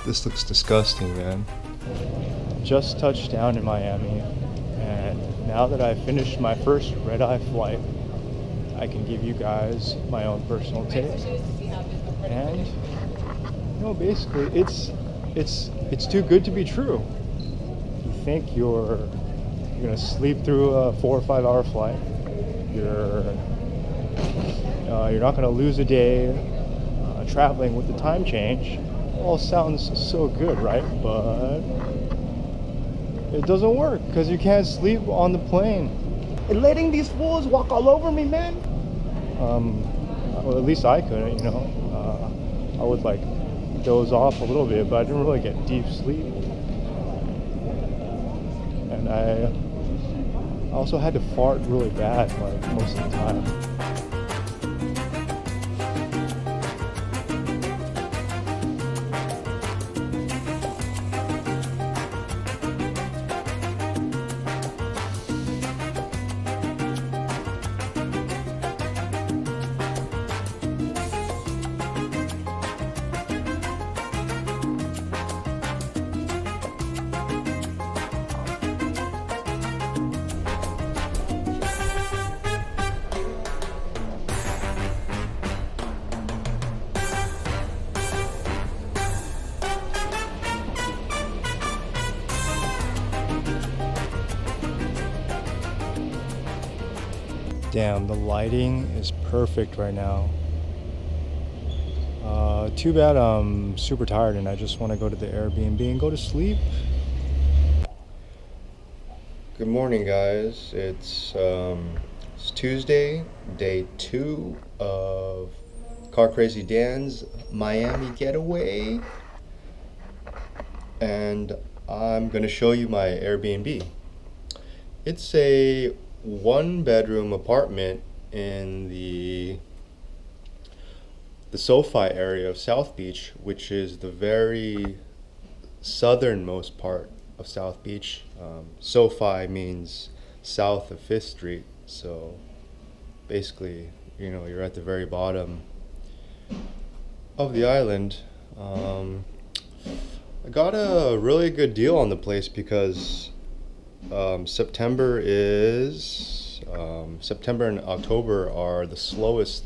This looks disgusting, man. Just touched down in Miami, and now that I've finished my first red-eye flight, I can give you guys my own personal take. And basically, it's too good to be true. You think you're gonna sleep through a 4 or 5 hour flight. You're not gonna lose a day traveling with the time change. All sounds so good, right? But it doesn't work because you can't sleep on the plane. And letting these fools walk all over me, man. Well, at least I couldn't, I would like doze off a little bit, but I didn't really get deep sleep. And I also had to fart really bad, like most of the time. Damn, the lighting is perfect right now. Too bad I'm super tired and I just want to go to the Airbnb and go to sleep. Good morning, guys. It's Tuesday, day 2 of Car Crazy Dan's Miami getaway. And I'm gonna show you my Airbnb. It's a 1-bedroom apartment in the SoFi area of South Beach, which is the very southernmost part of South Beach. SoFi means south of 5th Street, so basically, you're at the very bottom of the island. I got a really good deal on the place because September and October are the slowest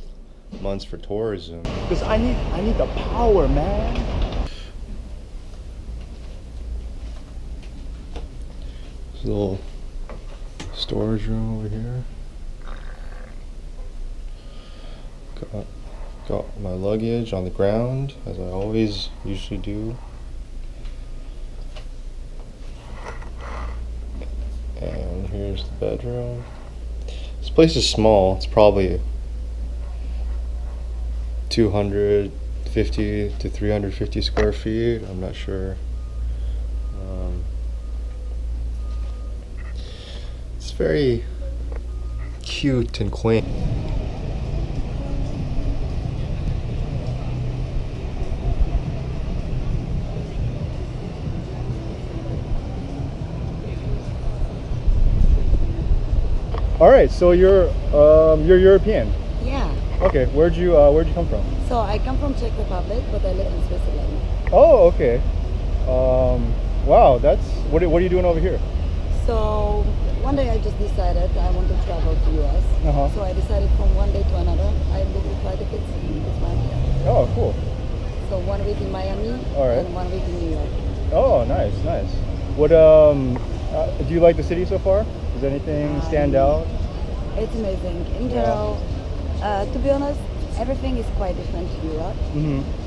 months for tourism. Because I need the power, man. There's a little storage room over here. Got my luggage on the ground, as I always usually do. And here's the bedroom. This place is small. It's probably 250 to 350 square feet. I'm not sure. It's very cute and quaint. All right, so you're European. Yeah. Okay, where'd you come from? So I come from Czech Republic, but I live in Switzerland. Oh, okay. Wow, what are you doing over here? So one day I just decided I want to travel to US. So I decided from one day to another I booked the flight tickets this month. Oh, cool. So 1 week in Miami. All right. And 1 week in New York. Oh, nice. What do you like the city so far? Does anything stand out? It's amazing. In general, to be honest, everything is quite different to Europe.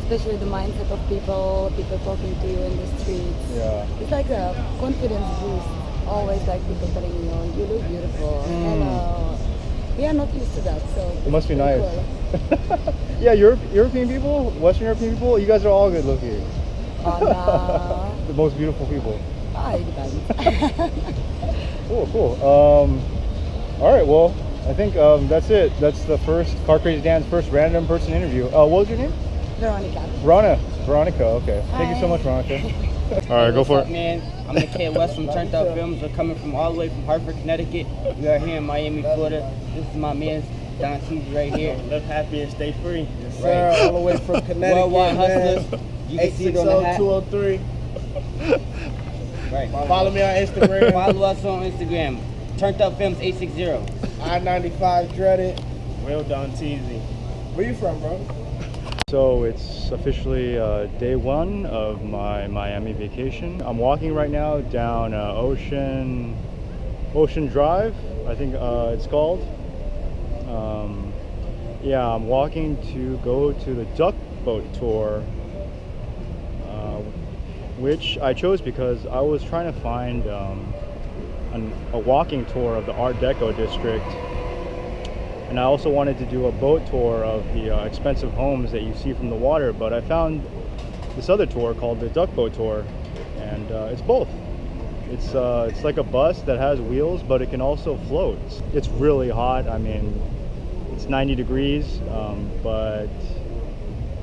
Especially the mindset of people talking to you in the streets. Yeah. It's like a confidence boost. Always like people telling you look beautiful. And we are not used to that, so it must be nice. Cool. Yeah, European people, Western European people, you guys are all good looking. Oh, no. The most beautiful people. It depends. Cool. All right, well, I think that's it. That's the first Car Crazy Dan's first random person interview. What was your name? Veronica, okay. Hi. Thank you so much, Veronica. All right, go for it. Man, I'm the kid West from Turned Up Films. We're coming from all the way from Hartford, Connecticut. We are here in Miami, Florida. This is my man, Don Teezy, right here. Live happy and stay free. Yes, sir. All the way from Connecticut. Worldwide Hustlers. You can see it on the hat. 203. Right. Follow me on Instagram. Follow us on Instagram. Turned Up Films 860. I-95 Dreaded. Realdonteezy. Where you from, bro? So it's officially day one of my Miami vacation. I'm walking right now down Ocean Drive, I think it's called. Yeah, I'm walking to go to the duck boat tour, which I chose because I was trying to find a walking tour of the Art Deco district, and I also wanted to do a boat tour of the expensive homes that you see from the water, but I found this other tour called the duck boat tour, and it's both. It's like a bus that has wheels, but it can also float. It's really hot. I mean, it's 90 degrees, but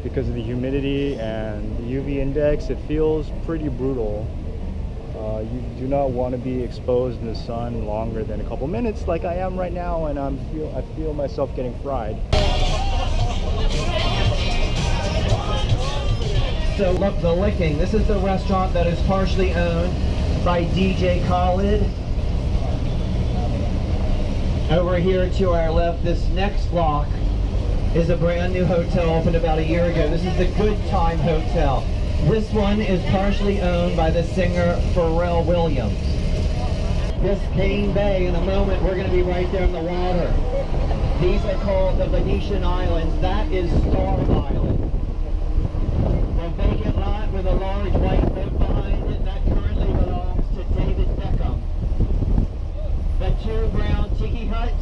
because of the humidity and the UV index, it feels pretty brutal. You do not want to be exposed in the sun longer than a couple minutes like I am right now, and I feel myself getting fried. So look, The Licking. This is the restaurant that is partially owned by DJ Khaled. Over here to our left, this next block is a brand new hotel opened about a year ago. This is the Good Time Hotel. This one is partially owned by the singer Pharrell Williams. This Cane Bay, in a moment, we're going to be right there in the water. These are called the Venetian Islands. That is Star Island. A vacant lot with a large white boat behind it. That currently belongs to David Beckham. The two brown tiki huts,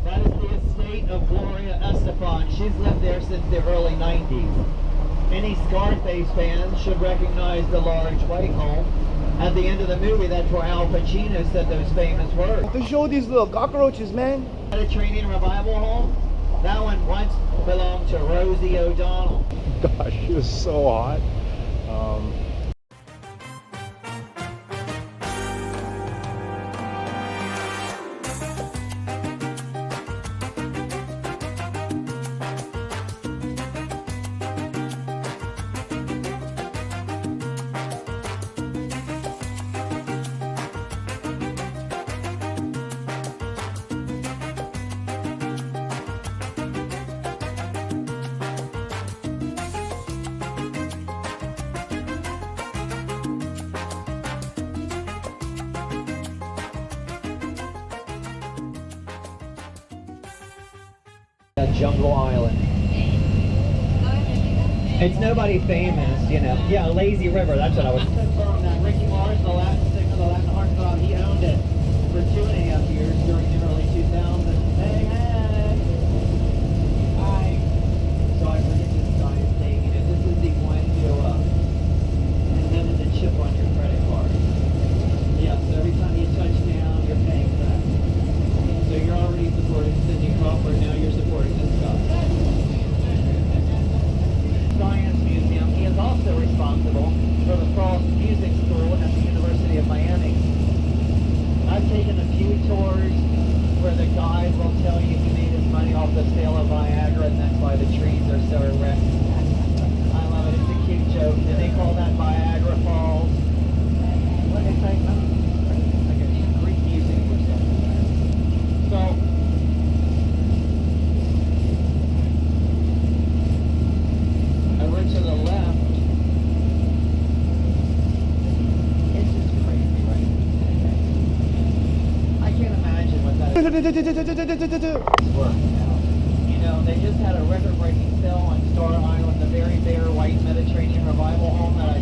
that is the estate of Gloria Estefan. She's lived there since the early 90s. Any Scarface fans should recognize the large white home. At the end of the movie, that's where Al Pacino said those famous words. To show these little cockroaches, man. Mediterranean Revival Home, that one once belonged to Rosie O'Donnell. Gosh, it was so hot. Jungle Island. It's nobody famous, you know. Yeah, Lazy River, that's what I was confirmed that Ricky Mars, the Latin singer, the Latin heartthrob, he owned it for 2.5 years during the early 2000s. Hey, hey! Hi! So I forget this guy's name. You know, this is the one who invented the chip on your credit card. Yeah, so every time you touch down, you're paying for that. So you're already supporting Cindy Crawford, now you're supporting this guy. Science Museum, he is also responsible for the Frost Music School at the University of Miami. I've taken a few tours where the guide will tell you he made his money off the sale of Viagra, and that's why the trees are so erect. I love it, it's a cute joke. And they call that Viagra Falls. What do they say? Like a Greek music or something. So, over to the left, it's just crazy, right? I can't imagine what that is worth now. You know, they just had a record-breaking sale on Star Island, the very bare white Mediterranean Revival home that I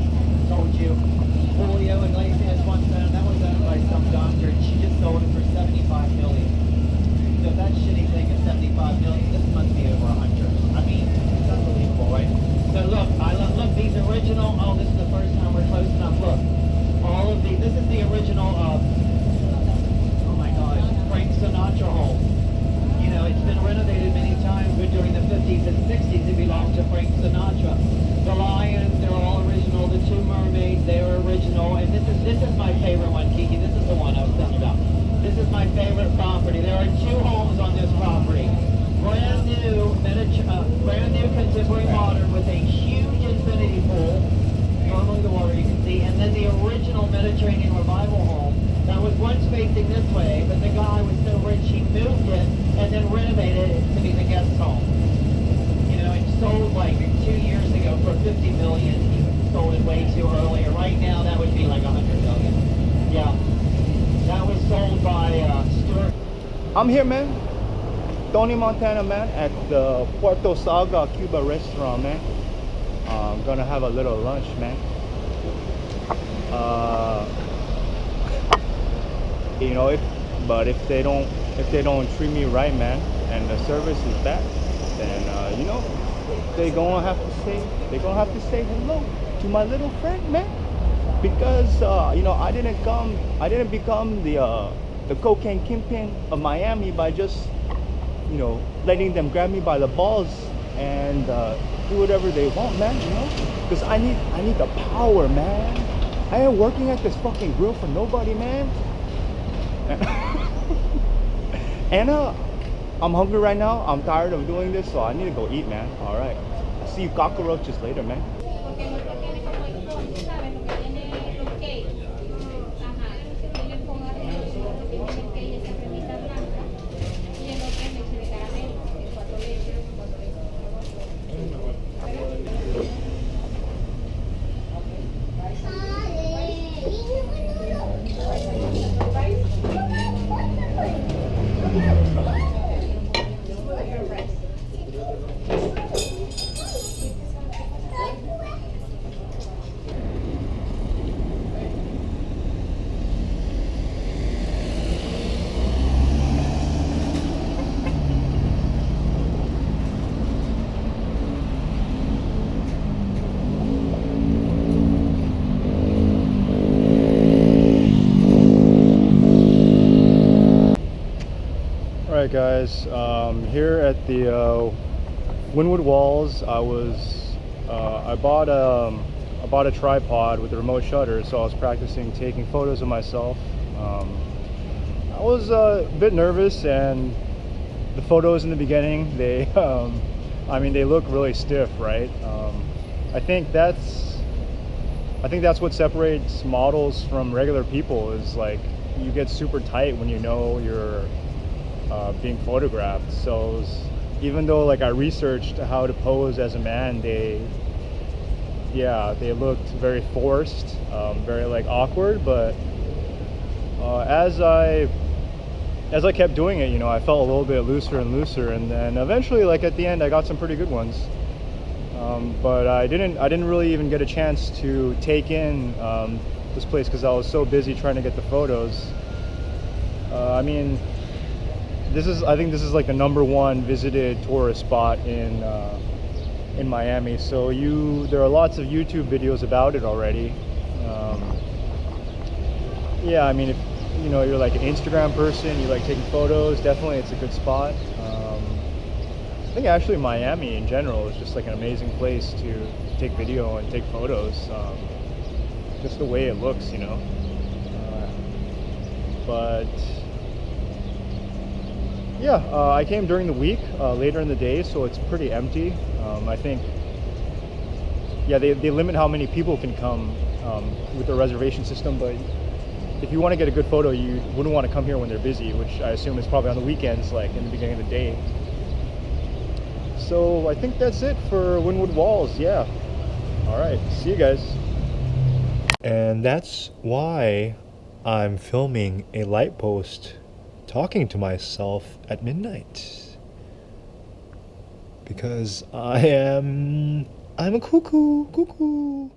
told you Julio Iglesias once owned. That was owned by some doctor, and she just sold it for $75 million. So if that shitty thing is $75 million, this must be over 100. I mean, it's unbelievable, right? So look, look, these original, oh, this is the first time we're close enough. Look, all of these, this is the original, oh my gosh, Frank Sinatra home. You know, it's been renovated many times, but during the 50s and 60s, it belonged to Frank Sinatra. The lions, they're all original. The two mermaids, they're original. And this is my favorite one, Kiki. This is the one I was telling you about. This is my favorite property. There are two homes on this property. Brand new contemporary modern with a huge infinity pool I'm here, man. Tony, Montana, man, at the Puerto Sagua Cuba restaurant, man. I'm gonna have a little lunch, man. You know, if they don't treat me right, man, and the service is bad, then you know, they're gonna have to say hello to my little friend, man. Because you know, I didn't become the cocaine kingpin of Miami by just, you know, letting them grab me by the balls and do whatever they want, man. You know, because I need the power, man. I ain't working at this fucking grill for nobody, man. And I'm hungry right now. I'm tired of doing this, so I need to go eat, man. All right, I'll see you cockroaches later, man. Alright guys, here at the Wynwood Walls, I bought a tripod with a remote shutter, so I was practicing taking photos of myself. I was a bit nervous, and the photos in the beginning, they I mean, they look really stiff, right? I think that's what separates models from regular people, is like you get super tight when you know you're being photographed. So even though like I researched how to pose as a man, they looked very forced, very like awkward. But as I kept doing it, you know, I felt a little bit looser and looser, and then eventually, like at the end, I got some pretty good ones. But I didn't really even get a chance to take in this place because I was so busy trying to get the photos. I mean, I think this is like the #1 visited tourist spot in Miami. So there are lots of YouTube videos about it already. Yeah, I mean, if you know you're like an Instagram person, you like taking photos, definitely it's a good spot. I think actually Miami in general is just like an amazing place to take video and take photos. Just the way it looks, you know. But yeah, I came during the week, later in the day, so it's pretty empty. I think, yeah, they limit how many people can come with the reservation system, but if you want to get a good photo, you wouldn't want to come here when they're busy, which I assume is probably on the weekends, like in the beginning of the day. So I think that's it for Wynwood Walls, yeah. All right, see you guys. And that's why I'm filming a light post talking to myself at midnight, because I'm a cuckoo.